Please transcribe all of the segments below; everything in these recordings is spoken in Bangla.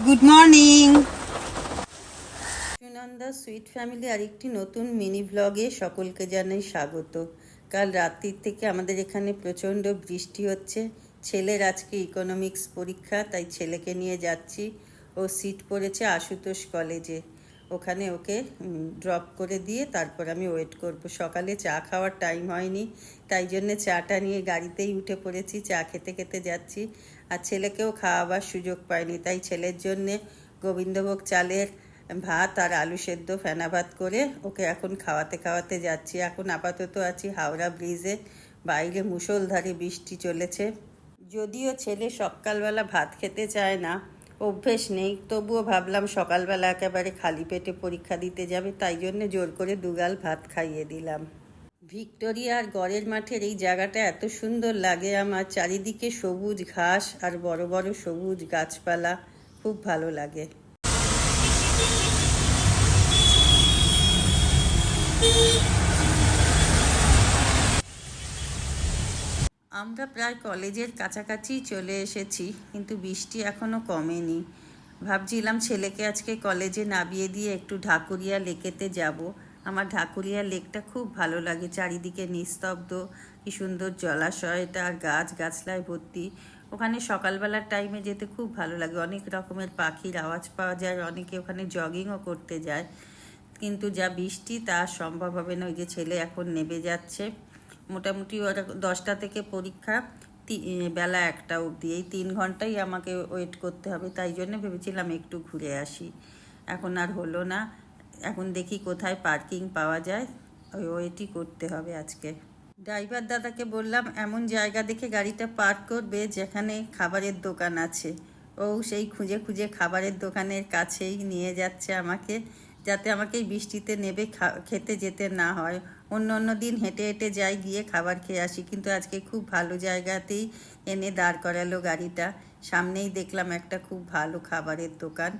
Good morning. Sunanda sweet family আরেকটি নতুন মিনি ভ্লগে সকলকে জানাই স্বাগত। কাল রাত্রির থেকে আমাদের এখানে প্রচণ্ড বৃষ্টি হচ্ছে। ছেলের আজকে ইকোনমিক্স পরীক্ষা, তাই ছেলেকে নিয়ে যাচ্ছি। ও সিট পড়েছে আশুতোষ কলেজে, ওখানে ওকে ড্রপ করে দিয়ে তারপর আমি ওয়েট করব। সকালে চা খাওয়ার টাইম হয়নি, তাই জন্যে চাটা নিয়ে গাড়িতেই উঠে পড়েছি, চা খেতে খেতে যাচ্ছি। আর ছেলেকেও খাওয়াবার সুযোগ পাইনি, তাই ছেলের জন্যে গোবিন্দভোগ চালের ভাত আর আলু সেদ্ধ ফেনা ভাত করে ওকে এখন খাওয়াতে খাওয়াতে যাচ্ছি। এখন আপাতত আছি হাওড়া ব্রিজে, বাইরে মুষলধারে বৃষ্টি চলেছে। যদিও ছেলে সকালবেলা ভাত খেতে চায় না, অভ্যেস নেই, তবুও ভাবলাম সকালবেলা একেবারে খালি পেটে পরীক্ষা দিতে যাবে, তাই জন্য জোর করে দুগাল ভাত খাইয়ে দিলাম। ভিক্টোরিয়া আর গড়ের মাঠের এই জায়গাটা এত সুন্দর লাগে আমার, চারিদিকে সবুজ ঘাস আর বড় বড় সবুজ গাছপালা, খুব ভালো লাগে। আমরা প্রায় কলেজের কাছাকাছি চলে এসেছি, কিন্তু বৃষ্টি এখনও কমেনি। ভাবছিলাম ছেলেকে আজকে কলেজে নামিয়ে দিয়ে একটু ঢাকুরিয়া লেকেতে যাব। আমার ঢাকুরিয়া লেকটা খুব ভালো লাগে, চারিদিকে নিস্তব্ধ, কি সুন্দর জলাশয়টা আর গাছ গাছলায় ভর্তি। ওখানে সকালবেলার টাইমে যেতে খুব ভালো লাগে, অনেক রকমের পাখির আওয়াজ পাওয়া যায়, অনেকে ওখানে জগিংও করতে যায়। কিন্তু যা বৃষ্টি তা সম্ভব হবে না, ওই যে ছেলে এখন নেমে যাচ্ছে। মোটামুটি ওরা 10টা থেকে পরীক্ষা, বেলা 1টা অবধি, এই 3 ঘন্টাই আমাকে ওয়েট করতে হবে, তাই জন্য ভেবেছিলাম একটু ঘুরে আসি। এখন আর হলো না, এখন দেখি কোথায় পার্কিং পাওয়া যায়, ওই ওয়েটই করতে হবে আজকে। ড্রাইভার দাদাকে বললাম এমন জায়গা দেখে গাড়িটা পার্ক করবে যেখানে খাবারের দোকান আছে। ও সেই খুঁজে খুঁজে খাবারের দোকানের কাছেই নিয়ে যাচ্ছে আমাকে, যাতে আমাকে এই বৃষ্টিতে নেবে খেতে যেতে না হয়। অন্য অন্য দিন হেঁটে হেঁটে যাই, গিয়ে খাবার খেয়ে আসি, কিন্তু আজকে খুব ভালো জায়গাতেই এনে দাঁড় করালো গাড়িটা। সামনেই দেখলাম একটা খুব ভালো খাবারের দোকান,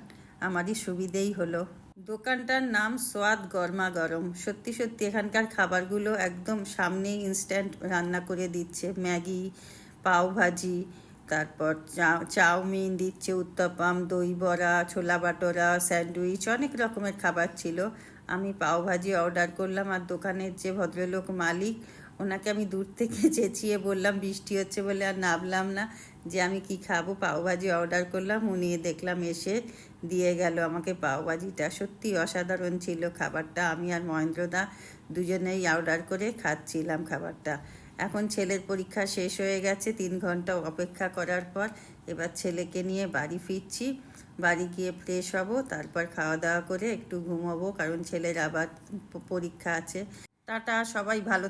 আমারই সুবিধেই হলো। দোকানটার নাম সোয়াদ গরমা গরম। সত্যি সত্যি এখানকার খাবারগুলো একদম সামনেই ইনস্ট্যান্ট রান্না করে দিচ্ছে। ম্যাগি, পাওভাজি, তারপর চাউমিন দিচ্ছে, উত্তপম, দই বড়া, ছোলা বাটোরা, স্যান্ডউইচ, অনেক রকমের খাবার ছিল। আমি পাওভাজি অর্ডার করলাম, আর দোকানের যে ভদ্রলোক মালিক, ওনাকে আমি দূর থেকে চেঁচিয়ে বললাম বৃষ্টি হচ্ছে বলে আর নামলাম না, যে আমি কি খাবো, পাওভাজি অর্ডার করলাম। উনি দেখলাম এসে দিয়ে গেল আমাকে পাওভাজিটা। সত্যি অসাধারণ ছিল খাবারটা। আমি আর মহেন্দ্রদা দুজনেই অর্ডার করে খাচ্ছিলাম খাবারটা। এখন ছেলের পরীক্ষা শেষ হয়ে গেছে, 3 ঘন্টা অপেক্ষা করার পর এবার ছেলেকে নিয়ে বাড়ি ফিরছি। বাড়ি গিয়ে ফ্রেশ হব, তারপর খাওয়া দাওয়া করে একটু ঘুমোবো, কারণ ছেলের আবার পরীক্ষা আছে। টাটা, সবাই ভালো